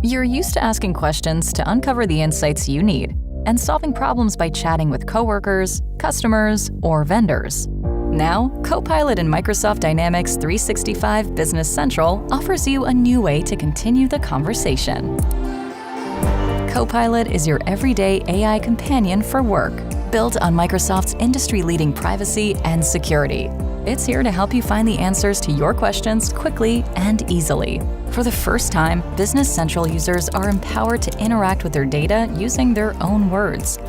You're used to asking questions to uncover the insights you need and solving problems by chatting with coworkers, customers, or vendors. Now, Copilot in Microsoft Dynamics 365 Business Central offers you a new way to continue the conversation. Copilot is your everyday AI companion for work, built on Microsoft's industry-leading privacy and security. It's here to help you find the answers to your questions quickly and easily. For the first time, Business Central users are empowered to interact with their data using their own words.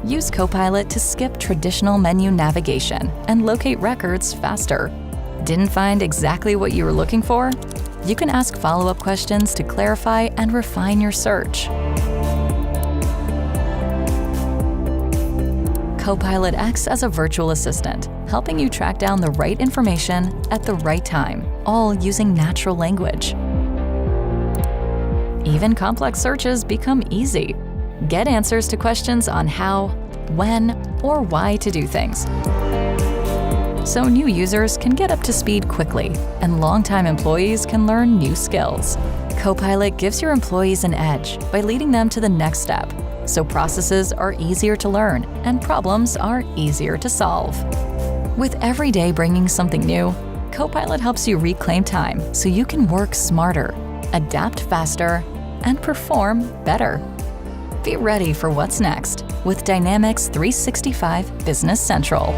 Use Copilot to skip traditional menu navigation and locate records faster. Didn't find exactly what you were looking for? You can ask follow-up questions to clarify and refine your search. Copilot acts as a virtual assistant, helping you track down the right information at the right time, all using natural language. Even complex searches become easy. Get answers to questions on how, when, or why to do things. So new users can get up to speed quickly, and longtime employees can learn new skills. Copilot gives your employees an edge by leading them to the next step, so processes are easier to learn and problems are easier to solve. With every day bringing something new, Copilot helps you reclaim time so you can work smarter, adapt faster, and perform better. Be ready for what's next with Dynamics 365 Business Central.